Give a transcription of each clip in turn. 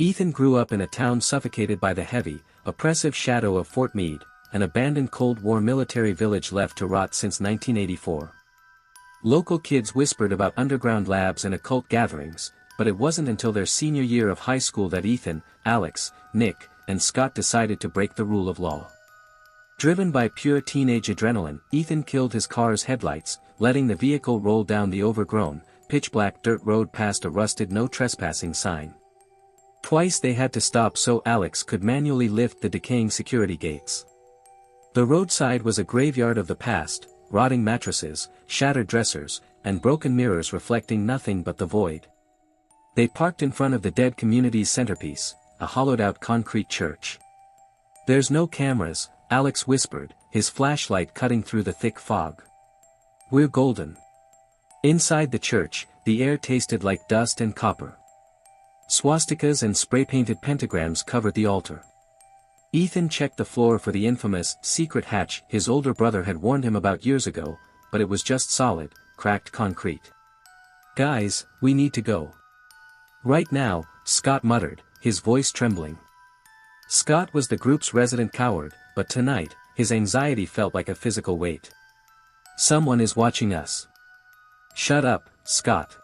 Ethan grew up in a town suffocated by the heavy, oppressive shadow of Fort Meade, an abandoned Cold War military village left to rot since 1984. Local kids whispered about underground labs and occult gatherings, but it wasn't until their senior year of high school that Ethan, Alex, Nick, and Scott decided to break the rule of law. Driven by pure teenage adrenaline, Ethan killed his car's headlights, letting the vehicle roll down the overgrown, pitch-black dirt road past a rusted no trespassing sign. Twice they had to stop so Alex could manually lift the decaying security gates. The roadside was a graveyard of the past, rotting mattresses, shattered dressers, and broken mirrors reflecting nothing but the void. They parked in front of the dead community's centerpiece, a hollowed-out concrete church. "There's no cameras," Alex whispered, his flashlight cutting through the thick fog. "We're golden." Inside the church, the air tasted like dust and copper. Swastikas and spray-painted pentagrams covered the altar. Ethan checked the floor for the infamous secret hatch his older brother had warned him about years ago, but it was just solid, cracked concrete. "Guys, we need to go." "Right now," Scott muttered, his voice trembling. Scott was the group's resident coward, but tonight, his anxiety felt like a physical weight. "Someone is watching us." "Shut up, Scott."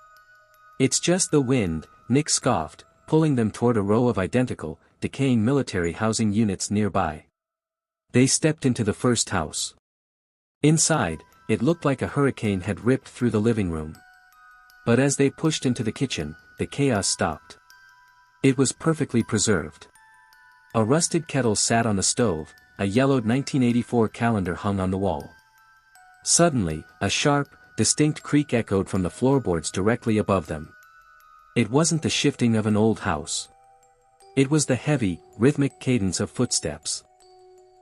"It's just the wind," Nick scoffed, pulling them toward a row of identical, decaying military housing units nearby. They stepped into the first house. Inside, it looked like a hurricane had ripped through the living room. But as they pushed into the kitchen, the chaos stopped. It was perfectly preserved. A rusted kettle sat on the stove, a yellowed 1984 calendar hung on the wall. Suddenly, a sharp, distinct creak echoed from the floorboards directly above them. It wasn't the shifting of an old house. It was the heavy, rhythmic cadence of footsteps.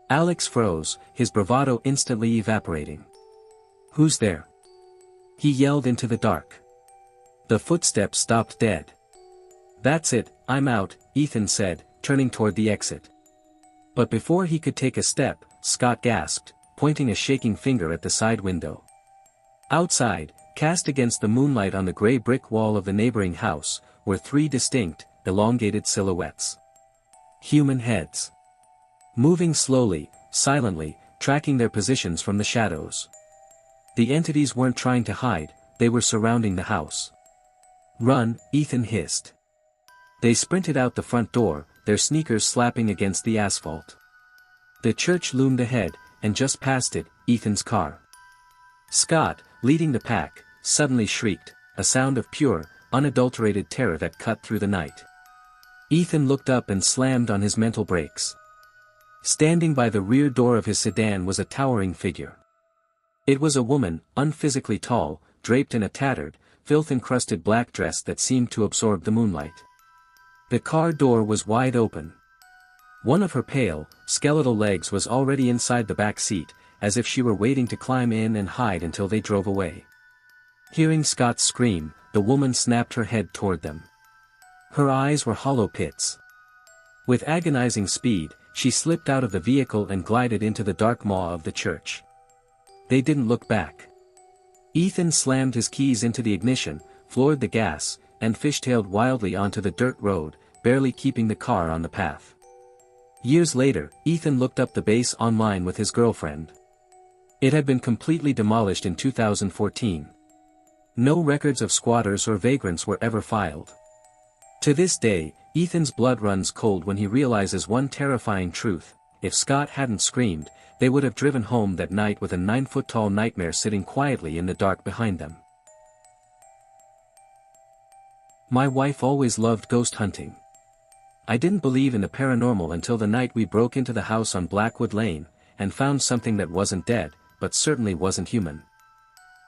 Alex froze, his bravado instantly evaporating. "Who's there?" he yelled into the dark. The footsteps stopped dead. "That's it, I'm out," Ethan said, turning toward the exit. But before he could take a step, Scott gasped, pointing a shaking finger at the side window. Outside, cast against the moonlight on the gray brick wall of the neighboring house, were three distinct, elongated silhouettes. Human heads. Moving slowly, silently, tracking their positions from the shadows. The entities weren't trying to hide, they were surrounding the house. "Run," Ethan hissed. They sprinted out the front door, their sneakers slapping against the asphalt. The church loomed ahead, and just past it, Ethan's car. Scott, leading the pack, suddenly shrieked, a sound of pure, unadulterated terror that cut through the night. Ethan looked up and slammed on his mental brakes. Standing by the rear door of his sedan was a towering figure. It was a woman, unphysically tall, draped in a tattered, filth-encrusted black dress that seemed to absorb the moonlight. The car door was wide open. One of her pale, skeletal legs was already inside the back seat, as if she were waiting to climb in and hide until they drove away. Hearing Scott scream, the woman snapped her head toward them. Her eyes were hollow pits. With agonizing speed, she slipped out of the vehicle and glided into the dark maw of the church. They didn't look back. Ethan slammed his keys into the ignition, floored the gas, and fishtailed wildly onto the dirt road, barely keeping the car on the path. Years later, Ethan looked up the base online with his girlfriend. It had been completely demolished in 2014. No records of squatters or vagrants were ever filed. To this day, Ethan's blood runs cold when he realizes one terrifying truth: if Scott hadn't screamed, they would have driven home that night with a 9-foot-tall nightmare sitting quietly in the dark behind them. My wife always loved ghost hunting. I didn't believe in the paranormal until the night we broke into the house on Blackwood Lane, and found something that wasn't dead, but certainly wasn't human.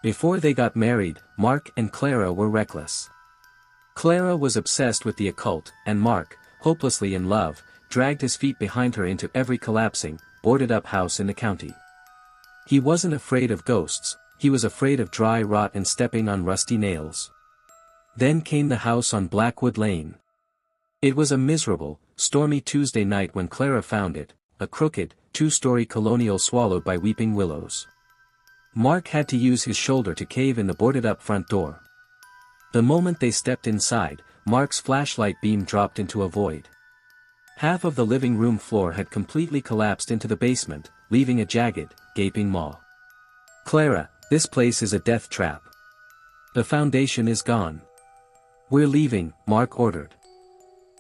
Before they got married, Mark and Clara were reckless. Clara was obsessed with the occult, and Mark, hopelessly in love, dragged his feet behind her into every collapsing, boarded-up house in the county. He wasn't afraid of ghosts, he was afraid of dry rot and stepping on rusty nails. Then came the house on Blackwood Lane. It was a miserable, stormy Tuesday night when Clara found it, a crooked, 2-story colonial swallowed by weeping willows. Mark had to use his shoulder to cave in the boarded-up front door. The moment they stepped inside, Mark's flashlight beam dropped into a void. Half of the living room floor had completely collapsed into the basement, leaving a jagged, gaping maw. "Clara, this place is a death trap. The foundation is gone. We're leaving," Mark ordered.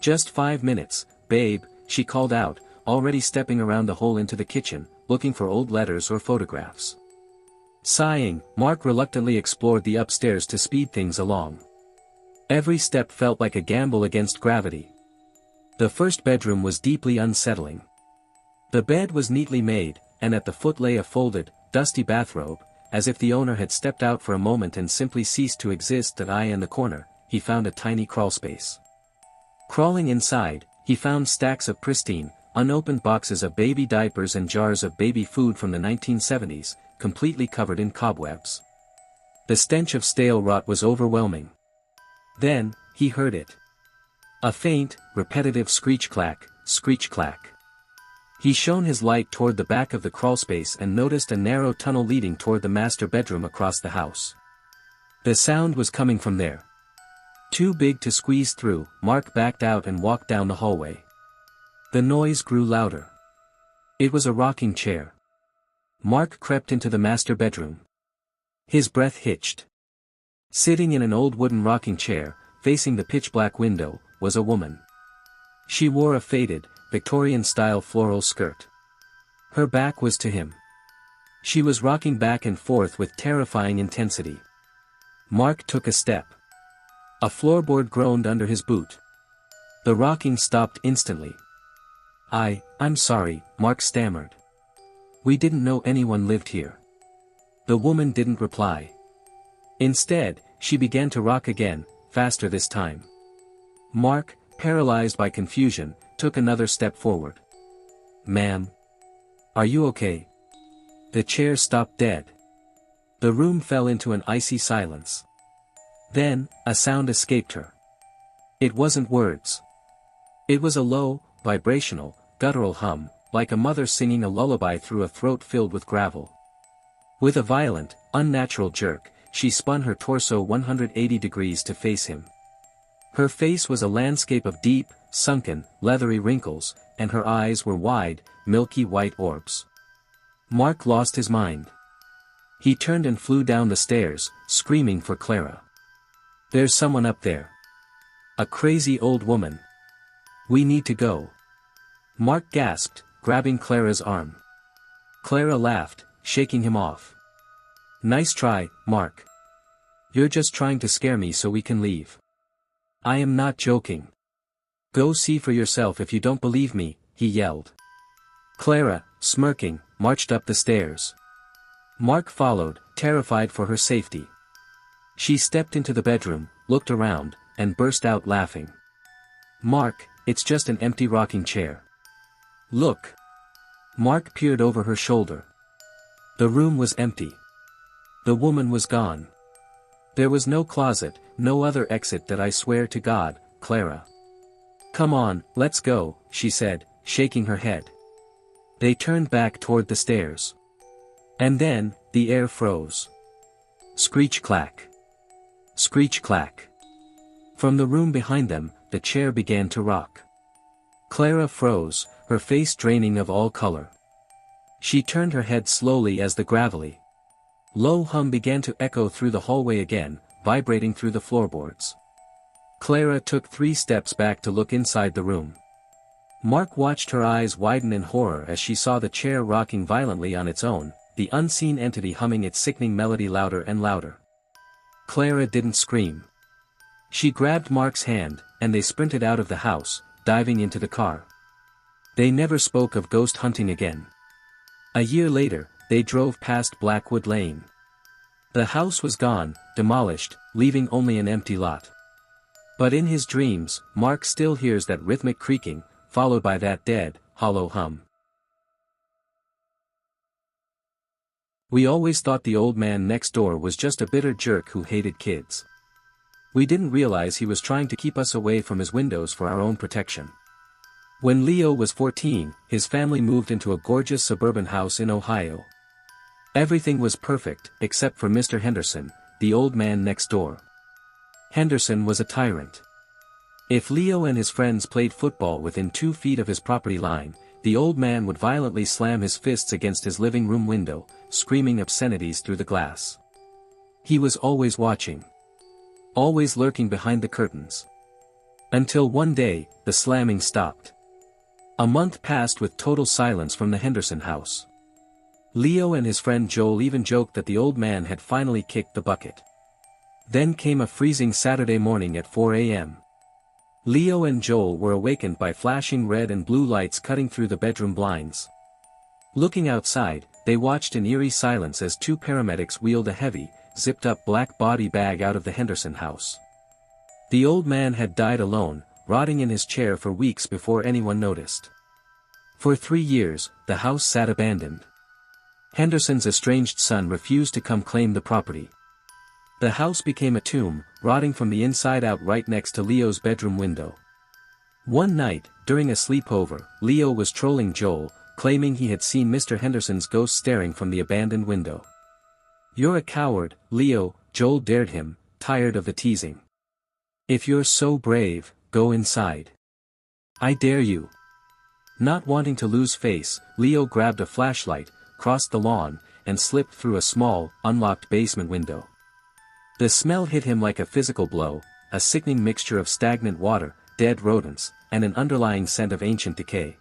"Just 5 minutes, babe," she called out, already stepping around the hole into the kitchen, looking for old letters or photographs. Sighing, Mark reluctantly explored the upstairs to speed things along. Every step felt like a gamble against gravity. The first bedroom was deeply unsettling. The bed was neatly made, and at the foot lay a folded, dusty bathrobe, as if the owner had stepped out for a moment and simply ceased to exist. In the corner, he found a tiny crawlspace. Crawling inside, he found stacks of pristine, unopened boxes of baby diapers and jars of baby food from the 1970s, completely covered in cobwebs. The stench of stale rot was overwhelming. Then, he heard it. A faint, repetitive screech-clack, screech-clack. He shone his light toward the back of the crawlspace and noticed a narrow tunnel leading toward the master bedroom across the house. The sound was coming from there. Too big to squeeze through, Mark backed out and walked down the hallway. The noise grew louder. It was a rocking chair. Mark crept into the master bedroom. His breath hitched. Sitting in an old wooden rocking chair, facing the pitch-black window, was a woman. She wore a faded, Victorian-style floral skirt. Her back was to him. She was rocking back and forth with terrifying intensity. Mark took a step. A floorboard groaned under his boot. The rocking stopped instantly. I'm sorry," Mark stammered. "We didn't know anyone lived here." The woman didn't reply. Instead, she began to rock again, faster this time. Mark, paralyzed by confusion, took another step forward. "Ma'am? Are you okay?" The chair stopped dead. The room fell into an icy silence. Then, a sound escaped her. It wasn't words. It was a low, vibrational, guttural hum, like a mother singing a lullaby through a throat filled with gravel. With a violent, unnatural jerk, she spun her torso 180 degrees to face him. Her face was a landscape of deep, sunken, leathery wrinkles, and her eyes were wide, milky white orbs. Mark lost his mind. He turned and flew down the stairs, screaming for Clara. "There's someone up there. A crazy old woman. We need to go." Mark gasped, grabbing Clara's arm. Clara laughed, shaking him off. "Nice try, Mark. You're just trying to scare me so we can leave." "I am not joking. Go see for yourself if you don't believe me," he yelled. Clara, smirking, marched up the stairs. Mark followed, terrified for her safety. She stepped into the bedroom, looked around, and burst out laughing. "Mark, it's just an empty rocking chair. Look." Mark peered over her shoulder. The room was empty. The woman was gone. There was no closet, no other exit. "That I swear to God, Clara." "Come on, let's go," she said, shaking her head. They turned back toward the stairs. And then, the air froze. Screech-clack. Screech-clack. From the room behind them, the chair began to rock. Clara froze, her face draining of all color. She turned her head slowly as the gravelly, low hum began to echo through the hallway again, vibrating through the floorboards. Clara took 3 steps back to look inside the room. Mark watched her eyes widen in horror as she saw the chair rocking violently on its own, the unseen entity humming its sickening melody louder and louder. Clara didn't scream. She grabbed Mark's hand, and they sprinted out of the house, diving into the car. They never spoke of ghost hunting again. A year later, they drove past Blackwood Lane. The house was gone, demolished, leaving only an empty lot. But in his dreams, Mark still hears that rhythmic creaking, followed by that dead, hollow hum. We always thought the old man next door was just a bitter jerk who hated kids. We didn't realize he was trying to keep us away from his windows for our own protection. When Leo was 14, his family moved into a gorgeous suburban house in Ohio. Everything was perfect, except for Mr. Henderson, the old man next door. Henderson was a tyrant. If Leo and his friends played football within 2 feet of his property line, the old man would violently slam his fists against his living room window, screaming obscenities through the glass. He was always watching. Always lurking behind the curtains. Until one day, the slamming stopped. A month passed with total silence from the Henderson house. Leo and his friend Joel even joked that the old man had finally kicked the bucket. Then came a freezing Saturday morning at 4 a.m. Leo and Joel were awakened by flashing red and blue lights cutting through the bedroom blinds. Looking outside, they watched in eerie silence as 2 paramedics wheeled a heavy, zipped-up black body bag out of the Henderson house. The old man had died alone, rotting in his chair for weeks before anyone noticed. For 3 years, the house sat abandoned. Henderson's estranged son refused to come claim the property. The house became a tomb, rotting from the inside out right next to Leo's bedroom window. One night, during a sleepover, Leo was trolling Joel, claiming he had seen Mr. Henderson's ghost staring from the abandoned window. "You're a coward, Leo," Joel dared him, tired of the teasing. "If you're so brave, go inside. I dare you." Not wanting to lose face, Leo grabbed a flashlight, crossed the lawn, and slipped through a small, unlocked basement window. The smell hit him like a physical blow, a sickening mixture of stagnant water, dead rodents, and an underlying scent of ancient decay.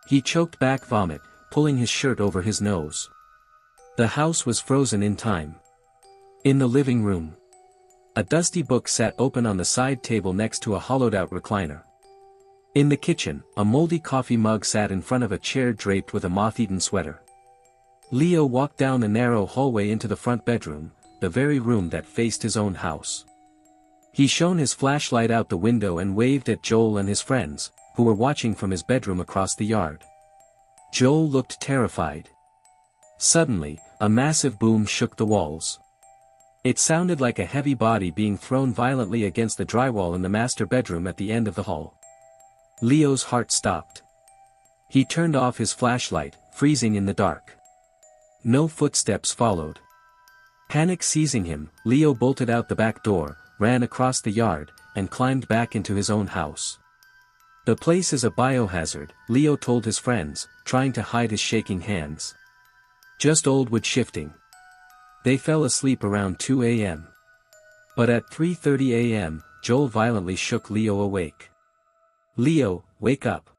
He choked back vomit, pulling his shirt over his nose. The house was frozen in time. In the living room, a dusty book sat open on the side table next to a hollowed-out recliner. In the kitchen, a moldy coffee mug sat in front of a chair draped with a moth-eaten sweater. Leo walked down the narrow hallway into the front bedroom, the very room that faced his own house. He shone his flashlight out the window and waved at Joel and his friends, who were watching from his bedroom across the yard. Joel looked terrified. Suddenly, a massive boom shook the walls. It sounded like a heavy body being thrown violently against the drywall in the master bedroom at the end of the hall. Leo's heart stopped. He turned off his flashlight, freezing in the dark. No footsteps followed. Panic seizing him, Leo bolted out the back door, ran across the yard, and climbed back into his own house. "The place is a biohazard," Leo told his friends, trying to hide his shaking hands. "Just old wood shifting." They fell asleep around 2 a.m. But at 3:30 a.m., Joel violently shook Leo awake. "Leo, wake up.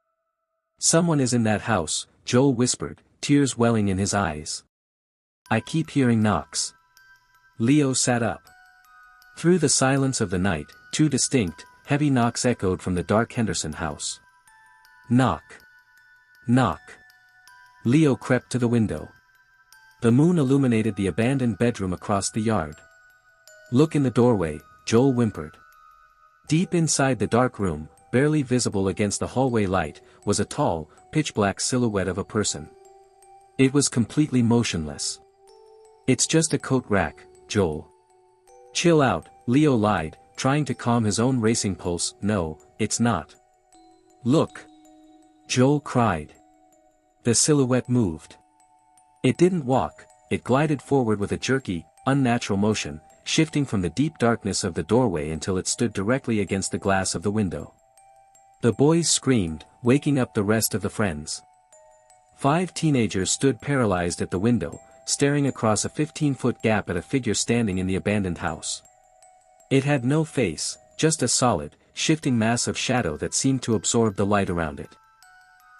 Someone is in that house," Joel whispered, tears welling in his eyes. "I keep hearing knocks." Leo sat up. Through the silence of the night, 2 distinct, heavy knocks echoed from the dark Henderson house. Knock. Knock. Leo crept to the window. The moon illuminated the abandoned bedroom across the yard. "Look in the doorway," Joel whimpered. Deep inside the dark room, barely visible against the hallway light, was a tall, pitch-black silhouette of a person. It was completely motionless. "It's just a coat rack, Joel." "Chill out," Leo lied, trying to calm his own racing pulse. "No, it's not." "Look!" Joel cried. The silhouette moved. It didn't walk, it glided forward with a jerky, unnatural motion, shifting from the deep darkness of the doorway until it stood directly against the glass of the window. The boys screamed, waking up the rest of the friends. 5 teenagers stood paralyzed at the window, staring across a 15-foot gap at a figure standing in the abandoned house. It had no face, just a solid, shifting mass of shadow that seemed to absorb the light around it.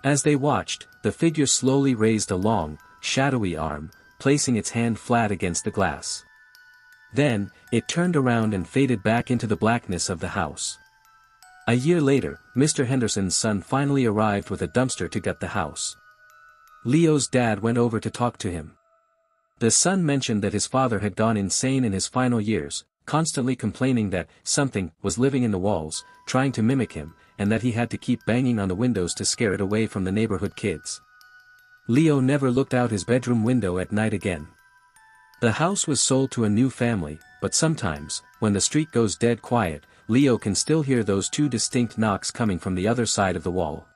As they watched, the figure slowly raised a long, shadowy arm, placing its hand flat against the glass. Then, it turned around and faded back into the blackness of the house. A year later, Mr. Henderson's son finally arrived with a dumpster to gut the house. Leo's dad went over to talk to him. The son mentioned that his father had gone insane in his final years, constantly complaining that something was living in the walls, trying to mimic him, and that he had to keep banging on the windows to scare it away from the neighborhood kids. Leo never looked out his bedroom window at night again. The house was sold to a new family, but sometimes, when the street goes dead quiet, Leo can still hear those 2 distinct knocks coming from the other side of the wall.